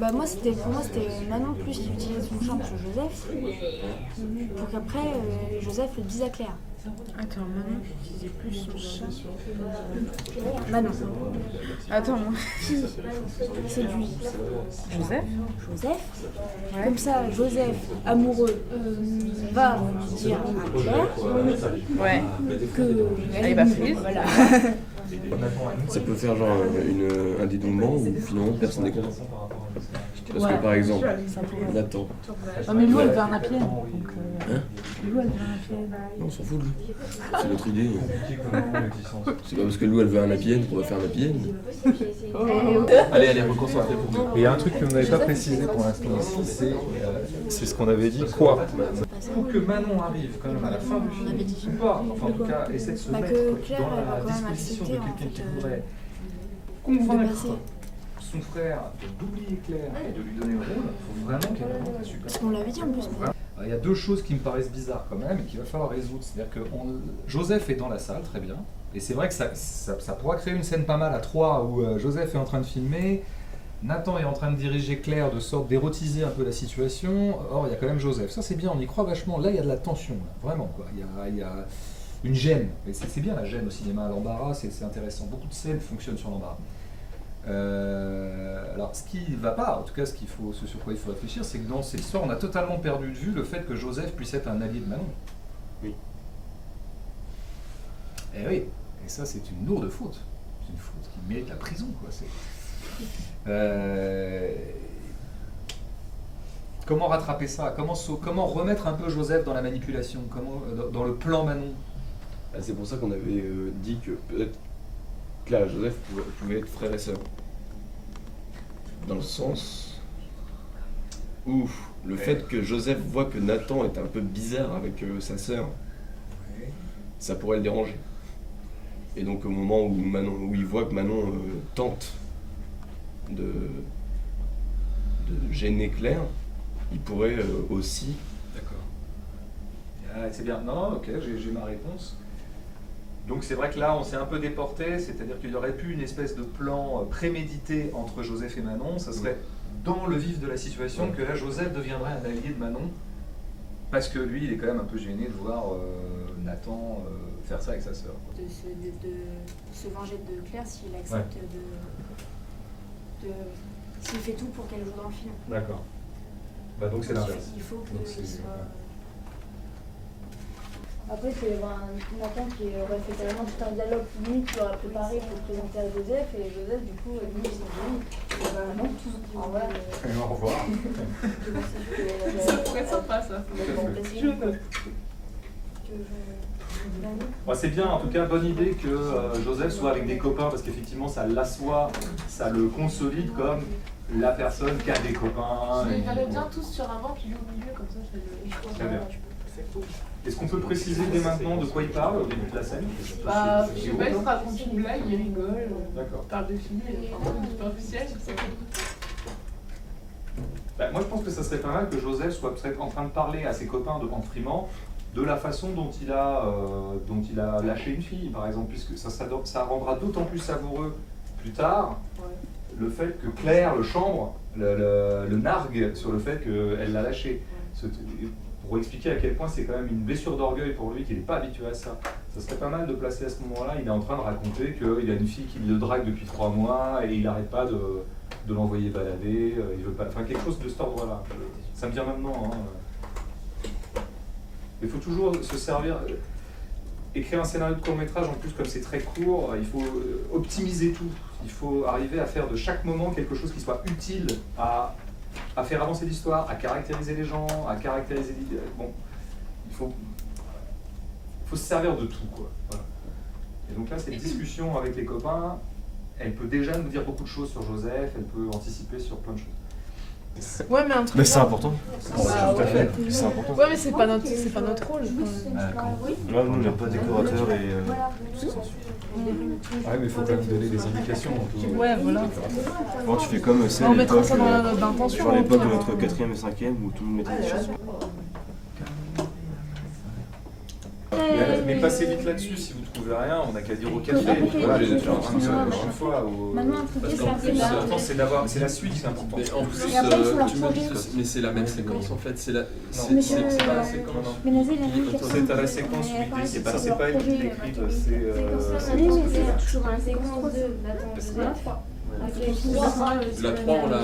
Pour moi, c'était Manon plus qui utilisait son charme sur Joseph, pour qu'après, Joseph le dise à Claire. Attends, Manon utilisait plus son charme. Manon. Attends, moi. C'est lui. Joseph. Ouais. Comme ça, Joseph, amoureux, va dire à Claire Ouais. que Elle va faire. Voilà. Ça peut faire genre un dénouement où finalement personne n'est content. Parce que par exemple, Nathan. Non mais Lou elle veut un happy end. Lou elle veut un happy end. Non, on s'en fout de lui. C'est notre idée. C'est pas parce que Lou elle veut un happy end qu'on va faire un happy end. Allez, reconcentrez pour nous. Et il y a un truc que vous n'avez pas précisé pour l'instant ici, c'est ce qu'on avait dit, quoi. Pour que Manon arrive quand même à la fin du film, ou pas, enfin en tout cas, essaie de se mettre que Claire, dans elle va la quand même disposition de accepter, quelqu'un en qui fait, voudrait de convaincre passer. son frère d'oublier Claire et de lui donner le rôle. Il faut vraiment qu'elle rentre à super. Parce qu'on l'avait dit en plus. Il y a deux choses qui me paraissent bizarres quand même et qu'il va falloir résoudre. C'est-à-dire que Joseph est dans la salle, très bien. Et c'est vrai que ça pourra créer une scène pas mal à trois où Joseph est en train de filmer, Nathan est en train de diriger Claire de sorte d'érotiser un peu la situation. Or, il y a quand même Joseph. Ça, c'est bien, on y croit vachement. Là, il y a de la tension, là, vraiment, quoi. Il y a une gêne. Et c'est bien la gêne au cinéma. L'embarras, c'est intéressant. Beaucoup de scènes fonctionnent sur l'embarras. Alors, ce qui ne va pas, en tout cas, ce sur quoi il faut réfléchir, c'est que dans cette histoire, on a totalement perdu de vue le fait que Joseph puisse être un allié de Manon. Oui. Eh oui, et ça, c'est une lourde faute. C'est une faute qui mérite la prison, quoi. Comment rattraper ça? Comment remettre un peu Joseph dans la manipulation? Dans le plan Manon? C'est pour ça qu'on avait dit que peut-être Claire et Joseph pouvaient être frères et sœurs. Dans le sens où le fait que Joseph voit que Nathan est un peu bizarre avec sa sœur, ça pourrait le déranger. Et donc au moment où il voit que Manon tente de gêner Claire, il pourrait aussi... D'accord. C'est bien. Non, ok, j'ai ma réponse. Donc c'est vrai que là, on s'est un peu déporté, c'est-à-dire qu'il y aurait pu une espèce de plan prémédité entre Joseph et Manon. Ça serait dans le vif de la situation que là, Joseph deviendrait un allié de Manon, parce que lui, il est quand même un peu gêné de voir Nathan faire ça avec sa sœur. De se venger de Claire s'il accepte s'il fait tout pour qu'elle joue dans le film. D'accord. Bah donc c'est l'inverse. Il faut qu'il soit... Après, c'est Nathan qui aurait fait carrément tout un dialogue limite qu'il aurait préparé pour présenter à Joseph, et Joseph, du coup, limite, c'est joli. Non, tout. Au revoir. Au revoir. Ça pourrait être sympa ça. C'est bien, en tout cas, bonne idée que Joseph soit avec des copains, parce qu'effectivement, ça l'assoit, ça le consolide comme la personne qui a des copains. Je les verrais bien tous sur un banc, puis au milieu, comme ça, Très bien. Est-ce qu'on peut préciser dès maintenant de quoi il parle au début de la scène? je sais pas, il se raconte une blague, il rigole, D'accord. il parle de filles, un peu superficiel, je sais pas. Moi, je pense que ça serait pas mal que Joseph soit peut-être en train de parler à ses copains en frimant de la façon dont il a lâché une fille, par exemple, puisque ça rendra d'autant plus savoureux plus tard le fait que Claire le chambre, le nargue sur le fait qu'elle l'a lâché. Pour expliquer à quel point c'est quand même une blessure d'orgueil pour lui, qu'il n'est pas habitué à ça. Ça serait pas mal de placer à ce moment-là, il est en train de raconter qu'il a une fille qui le drague depuis 3 mois et il n'arrête pas de l'envoyer balader, il veut pas... Enfin, quelque chose de cet ordre-là. Ça me vient maintenant. Il faut toujours se servir... Écrire un scénario de court-métrage, en plus, comme c'est très court, il faut optimiser tout. Il faut arriver à faire de chaque moment quelque chose qui soit utile à faire avancer l'histoire, à caractériser les gens, à caractériser l'idée. Bon, il faut se servir de tout, quoi. Voilà. Et donc là, cette discussion avec les copains, elle peut déjà nous dire beaucoup de choses sur Joseph, elle peut anticiper sur plein de choses. Ouais, mais un truc. Mais c'est important. Tout à fait, c'est important. Ouais, mais c'est pas notre rôle. Là, nous, on n'est pas décorateur et tout ce qui s'ensuit. Ouais, mais il faut quand même donner des indications. Ouais, voilà. Bon, tu fais comme c'est On mettra ça dans la note d'intention. genre l'époque de notre 4e et 5e où tout le monde mettait des choses. mais passez vite là-dessus, si vous trouvez rien, on n'a qu'à dire au café. Ok. Voilà, Je les ai fait une fois. Maintenant, un truc Parce qui qu'en est plus, L'important, c'est d'avoir, c'est la suite qui est importante. Mais en plus, Et après, il faut leur tu me dis changer. que mais c'est la même séquence en fait, c'est la Mais c'est pas la je- séquence. Mais Nazé, il a mis quelque chose. C'est à la séquence où l'idée, c'est pas elle qui l'écrive, c'est Oui, mais c'est toujours un séquence 2 d'attente Joseph. La 3 on l'a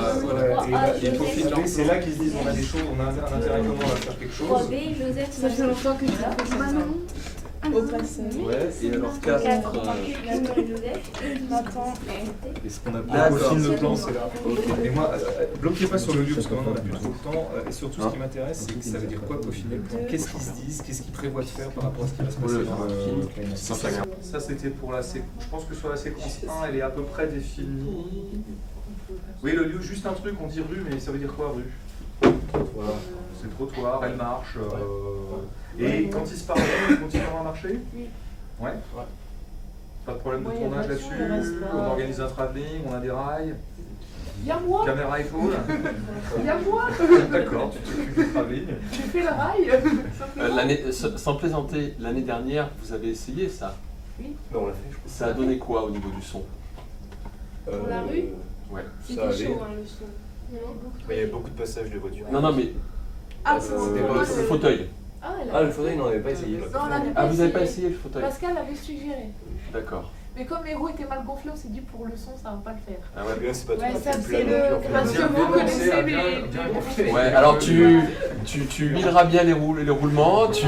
voilà. Et pour finir, c'est là qu'ils se disent on a des choses, on a un intérêt commun, on va faire quelque chose. 3B, Joseph, Ça fait longtemps que je fais ça. Au passage. ouais, et alors 4 Nathan Et ce qu'on a D'accord. peaufine le plan, c'est là. OK. Et moi, bloquez pas sur le lieu parce que maintenant on n'a plus trop le temps. Et surtout, ce qui m'intéresse, c'est que ça veut dire quoi peaufiner le plan. Qu'est-ce qu'ils se disent, qu'est-ce qu'ils prévoient de faire par rapport à ce qui va se passer dans le film. Ça, c'était pour la séquence. Je pense que sur la séquence 1, elle est à peu près définie. Oui, le lieu, juste un truc, on dit rue, mais ça veut dire quoi, rue? Voilà. C'est trottoir, elle marche. Et quand ils se parlent, ils continueront à marcher? Ouais. Pas de problème de Ouais, y a tournage pas de là-dessus, son, il reste pas. on organise un travelling, on a des rails, Y'a moi, caméra épaule. y'a moi, D'accord, tu t'occupes du travelling. j'ai fait le rail. Sans plaisanter, l'année dernière, vous avez essayé ça. Non, on l'a fait, je Ça a donné quoi au niveau du son? Pour la rue, Ouais. c'était allait. chaud le son. Mais il y avait beaucoup de passages de voitures. Non, mais Ah, ça c'était le moi. fauteuil. Ah, elle Ah, le fauteuil, non, on n'avait pas essayé. Non, on n'avait Ah, pas vous avez pas essayé. essayé le fauteuil? Pascal l'avait suggéré. D'accord. Mais comme les roues étaient mal gonflées, on s'est dit pour le son, ça va pas le faire. Ah ouais. Mais là, c'est pas tout Ouais, à ça, fait c'est plat non le- plus, en fait. parce que Bien vous pensé, connaissez à les- bien gonfler. Ouais, alors tu huileras bien les roulements, tu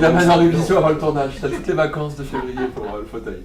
la mets en révision avant le tournage. T'as toutes les vacances de février pour le fauteuil.